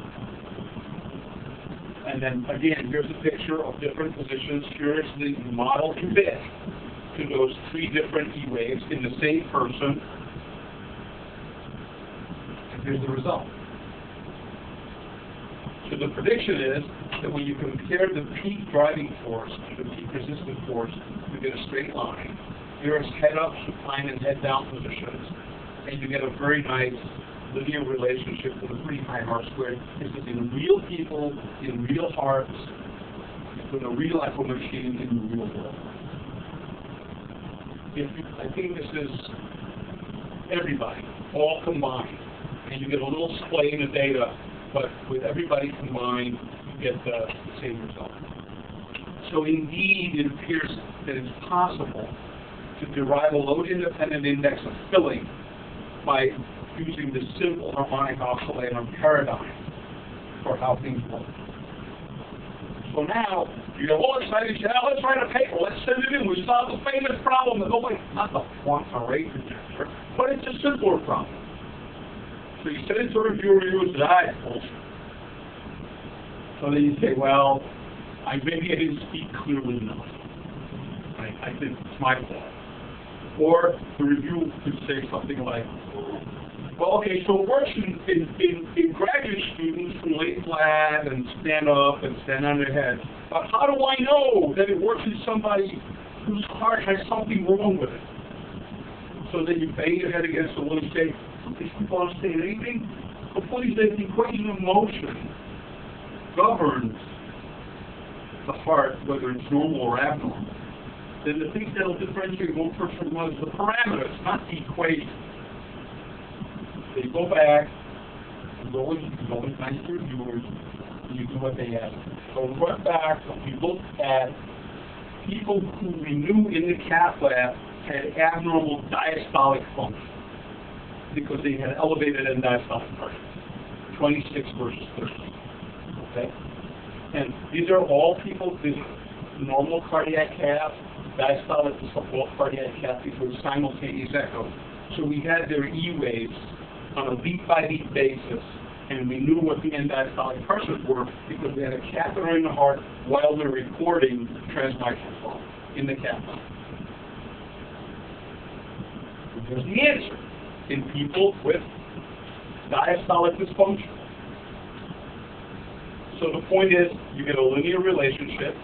And then again, here's a picture of different positions. Here's the model to fit to those 3 different E waves in the same person. And here's the result. So the prediction is that when you compare the peak driving force to the peak resistant force, you get a straight line. Here's head-up supine and head-down positions, and you get a very nice linear relationship with a pretty high R-squared. This is in real people, in real hearts, with a real echo machine in the real world. I think this is everybody, all combined. And you get a little splay in the data, but with everybody combined, you get the same result. So indeed, it appears that it's possible to derive a load-independent index of filling by using the simple harmonic oscillator paradigm for how things work. So now, you get all excited, you say, oh, let's write a paper, let's send it in, we solved the famous problem, and nobody, not the quantum rate conjecture, but it's a simpler problem. So you send it to a reviewer, you say, it's bullshit. So then you say, well, maybe I didn't speak clearly enough. I think it's my fault. Or the review could say something like, well, okay, so it works in graduate students who lay flat and stand up and stand on their head. But how do I know that it works in somebody whose heart has something wrong with it? So then you bang your head against the wall and say, these people aren't saying anything. The point is that the equation of motion governs the heart, whether it's normal or abnormal. Then the things that will differentiate one person from another is the parameters, not the equation. So you go back, you go with nice reviewers, and you do what they ask. So we went back, we looked at people who we knew in the cath lab had abnormal diastolic function because they had elevated end diastolic pressure, 26 versus 30. Okay? And these are all people with normal cardiac cath, diastolic to support cardiac cath, these were simultaneous echoes. So we had their E waves on a beat-by-beat basis And we knew what the end diastolic pressures were because we had a catheter in the heart while we were recording transmitral flow in the catheter. Here's the answer. In people with diastolic dysfunction. So the point is, you get a linear relationship.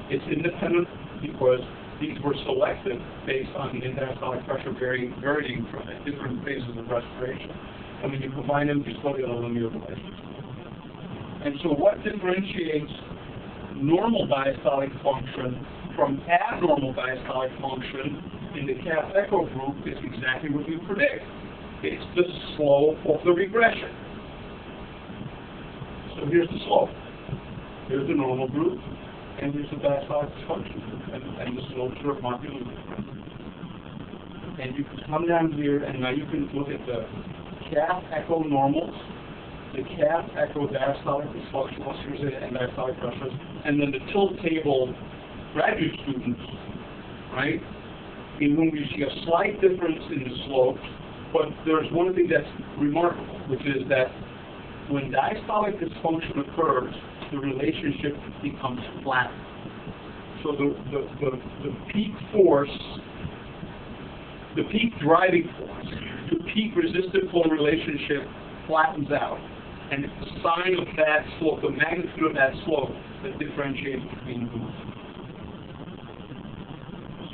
It's independent because these were selected based on the end diastolic pressure varying from different phases of respiration. And when you combine them, you still get a linear relationship. And so what differentiates normal diastolic function from abnormal diastolic function in the cath echo group is exactly what you predict. It's the slope of the regression. So here's the slope. Here's the normal group, and here's the diastolic dysfunction. And the slopes are markedly different. And you can come down here, and now you can look at the cath echo normals, the cath echo diastolic dysfunctionals, here's the end diastolic pressures, and then the tilt table graduate students, right, in whom you see a slight difference in the slopes, but there's one thing that's remarkable, which is that when diastolic dysfunction occurs, the relationship becomes flat. So the peak force, the peak driving force, to peak resistive flow relationship flattens out. And it's the sign of that slope, the magnitude of that slope, that differentiates between groups.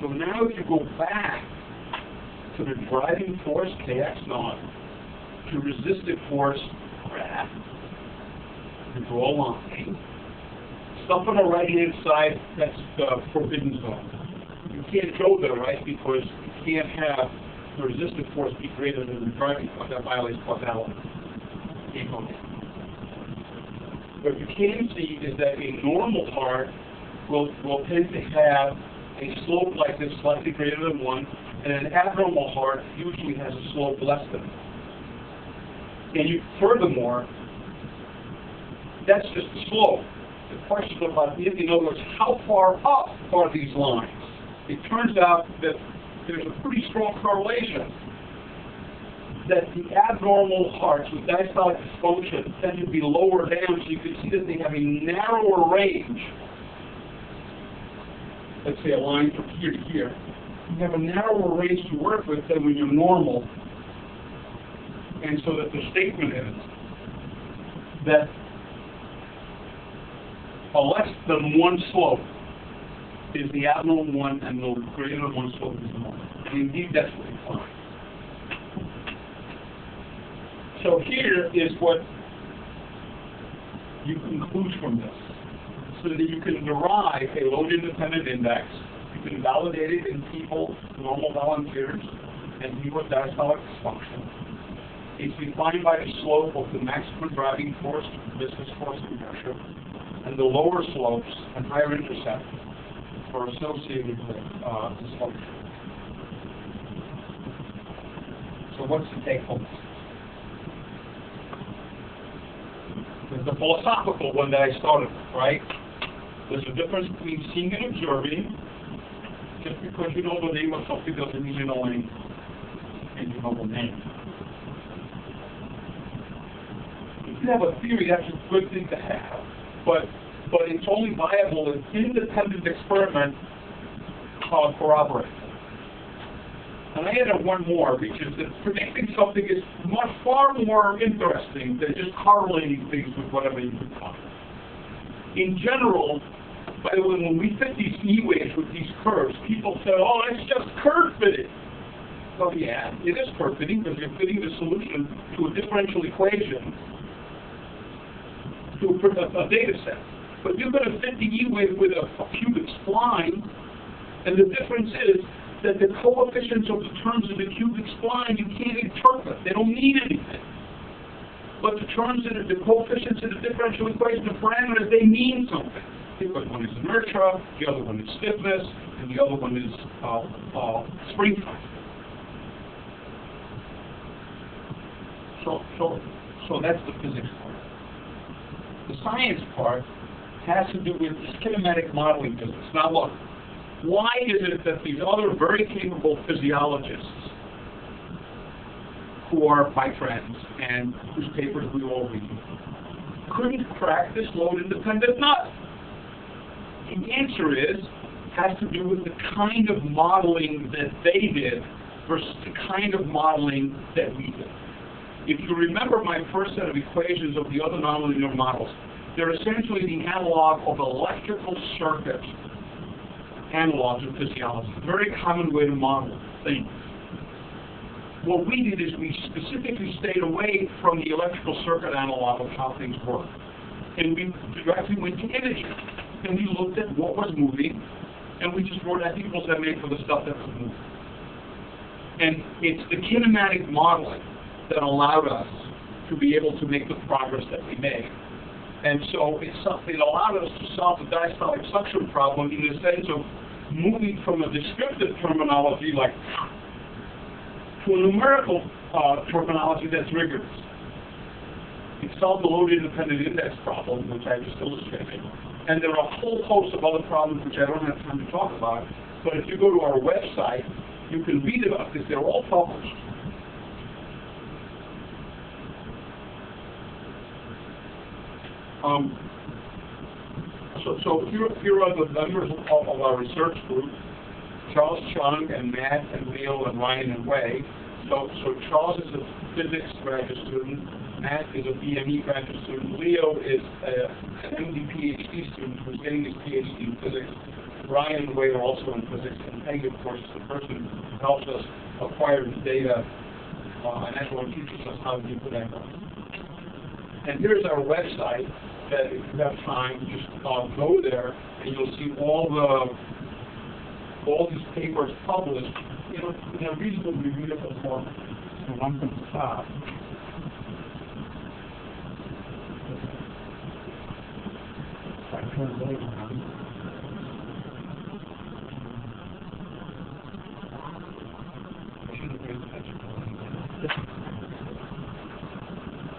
So now if you go back to the driving force, Kx naught, to resistive force, graph, you draw a line. Stuff on the right-hand side, that's the forbidden zone. You can't go there, right, because you can't have the resistive force be greater than the driving force. That violates causality. Can't go there. What you can see is that a normal heart will tend to have a slope like this, slightly greater than 1, and an abnormal heart usually has a slope less than 1. And furthermore, that's just the slope. The question about, in other words, how far up are these lines? It turns out that there's a pretty strong correlation that the abnormal hearts with diastolic dysfunction tend to be lower down, so you can see that they have a narrower range. Let's say a line from here to here. You have a narrower range to work with than when you're normal. And so that the statement is that a less than 1 slope is the abnormal one, and the greater than 1 slope is the normal. And indeed, that's what we find. So here is what you conclude from this, so that you can derive a load-independent index. You can validate it in people, normal volunteers, and people with diastolic dysfunction. It's defined by the slope of the maximum driving force, viscous force inertia, and the lower slopes and higher intercept are associated with dysfunction. So what's the take-home? There's the philosophical one that I started with, right? There's a difference between seeing and observing. Just because you know the name of something doesn't mean you know anything, and you know the name. If you have a theory, that's a good thing to have, but it's only viable if independent experiment corroborates. And I added one more, which is that predicting something is far more interesting than just correlating things with whatever you can find. In general, by the way, when we fit these E waves with these curves, people say, oh, it's just curve fitting. Well, yeah, it is curve fitting because you're fitting the solution to a differential equation to a data set. But you're going to fit the E wave with a cubic spline, and the difference is that the coefficients of the terms of the cubic spline you can't interpret. They don't mean anything. But the terms of the coefficients of the differential equation, the parameters, they mean something. Because one is inertia, the other one is stiffness, and the other one is spring time. So that's the physics part. The science part has to do with this kinematic modeling business. Now look, why is it that these other very capable physiologists for my friends and whose papers we all read, couldn't crack this load-independent nut? The answer has to do with the kind of modeling that they did versus the kind of modeling that we did. If you remember my first set of equations of the other nonlinear models, they're essentially the analog of electrical circuit analogs of physiology. Very common way to model things. What we did is we specifically stayed away from the electrical circuit analog of how things work. And we directly went to energy. And we looked at what was moving, and we just wrote F equals MA for the stuff that was moving. And it's the kinematic modeling that allowed us to be able to make the progress that we made. And so it allowed us to solve the diastolic suction problem in the sense of moving from a descriptive terminology like to a numerical terminology that's rigorous. It solved the load-independent index problem, which I just illustrated. And there are a whole host of other problems which I don't have time to talk about. But if you go to our website, you can read about this. They're all published. So here are the members of our research group: Charles Chung and Matt and Leo and Ryan and Wei. So Charles is a physics graduate student. Matt is a BME graduate student. Leo is an MD Ph.D. student who's getting his Ph.D. in physics. Ryan and Wei are also in physics. And Peggy, of course, is the person who helps us acquire the data and everyone teaches us how to do that. And here's our website. That if you have time, just go there, and you'll see all these papers published in a reasonably readable format. So one from the top.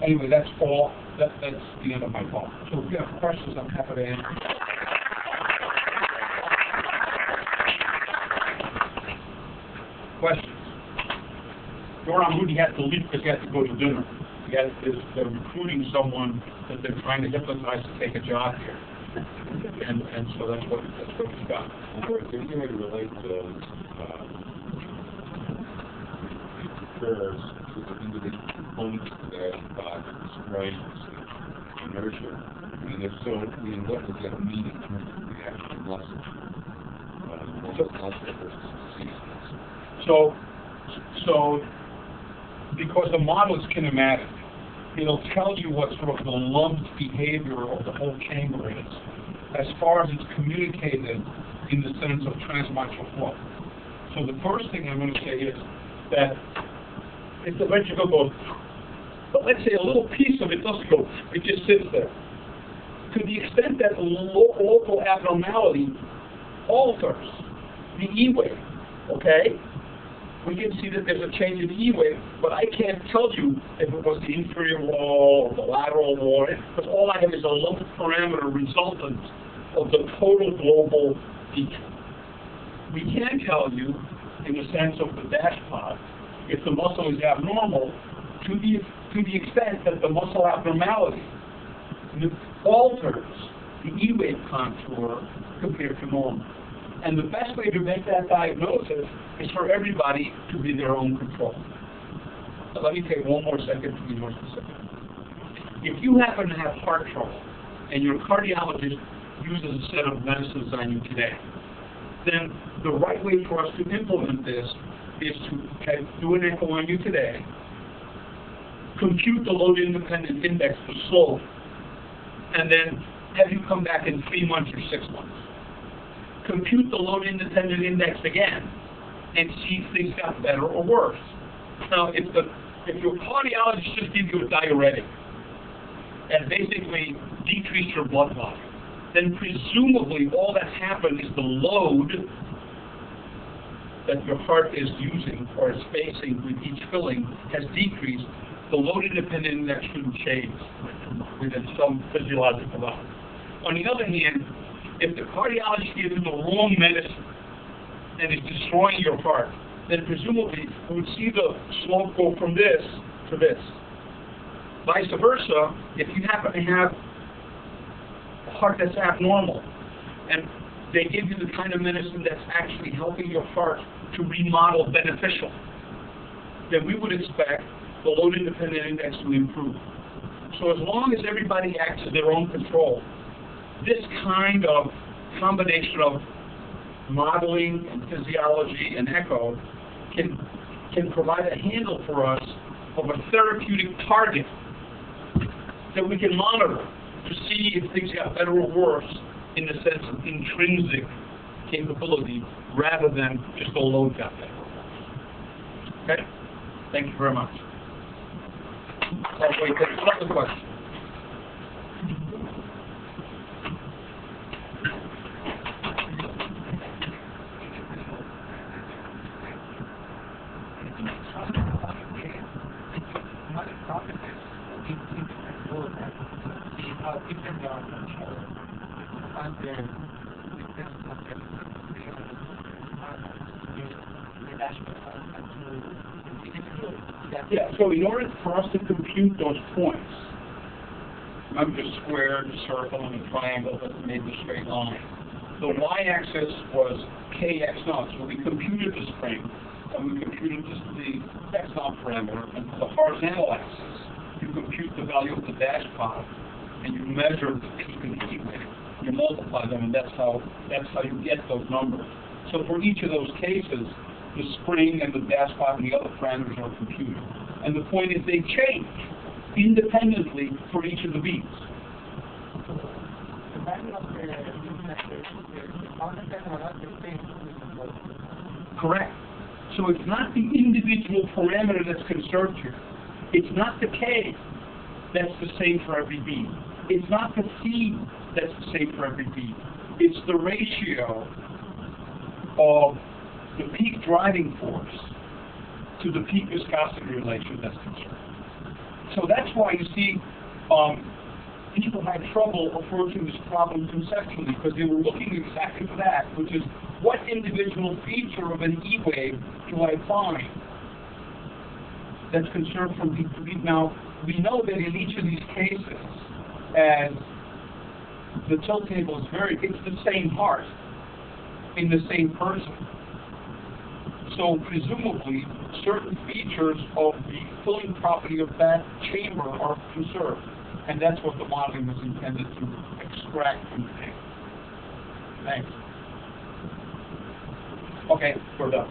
Anyway, that's all. That's the end of my talk. So if you have questions, I'm happy to answer. Questions? Yoram Moody had to leave because he had to go to dinner. They're recruiting someone that they're trying to hypnotize to take a job here. And so that's what he's got. If you may relate those prayers to the individual components of that strength, inertia, and if so, what does that mean in terms of the actual muscle? Muscle versus disease. So because the model is kinematic, it'll tell you what sort of the lumped behavior of the whole chamber is, as far as it's communicated in the sense of transmitral flow. So the first thing I'm going to say is that if the ventricle goes, but let's say a little piece of it doesn't go, it just sits there. To the extent that local abnormality alters the E wave, okay? We can see that there's a change in the E wave, but I can't tell you if it was the inferior wall or the lateral wall, because all I have is a lumped parameter resultant of the total global feature. We can tell you, in the sense of the dash plot, if the muscle is abnormal, to the extent that the muscle abnormality alters the E wave contour compared to normal. And the best way to make that diagnosis is for everybody to be their own control. So let me take one more second to be more specific. If you happen to have heart trouble and your cardiologist uses a set of medicines on you today, then the right way for us to implement this is to do an echo on you today, compute the load-independent index, the slope, and then have you come back in 3 months or 6 months. Compute the load-independent index again and see if things got better or worse. Now, if your cardiologist just gives you a diuretic and basically decreased your blood volume, then presumably all that's happened is the load that your heart is using or is facing with each filling has decreased. The load-independent index shouldn't change within some physiological level. On the other hand, if the cardiologist gives you the wrong medicine and is destroying your heart, then presumably we would see the slope go from this to this. Vice versa, if you happen to have a heart that's abnormal, and they give you the kind of medicine that's actually helping your heart to remodel beneficial, then we would expect the load-independent index to improve. So as long as everybody acts in their own control, this kind of combination of modeling and physiology and echo can provide a handle for us of a therapeutic target that we can monitor to see if things got better or worse in the sense of intrinsic capability rather than just the load got better. Okay? Thank you very much. Oh, wait, there's another question. Yeah, so in order for us to compute those points, remember the square, the circle, and the triangle that made the straight line. The y-axis was kx0, so we computed the spring, and we computed just the x0 parameter, and for the horizontal axis, you compute the value of the dash pod, and you measure the peak and heat rate. You multiply them, and that's how you get those numbers. So for each of those cases, the spring and the dash pod and the other parameters are computed. And the point is they change independently for each of the beats. Correct. So it's not the individual parameter that's conserved here. It's not the K that's the same for every beat. It's not the C that's the same for every beat. It's the ratio of the peak driving force to the peak viscosity relation that's concerned. So that's why you see people had trouble approaching this problem conceptually, because they were looking exactly for that, which is what individual feature of an E wave do I find that's conserved from beat to beat. Now, we know that in each of these cases, as the tilt table is it's the same heart in the same person. So presumably, certain features of the filling property of that chamber are conserved. And that's what the modeling was intended to extract from the table. Thanks. Okay, we're done.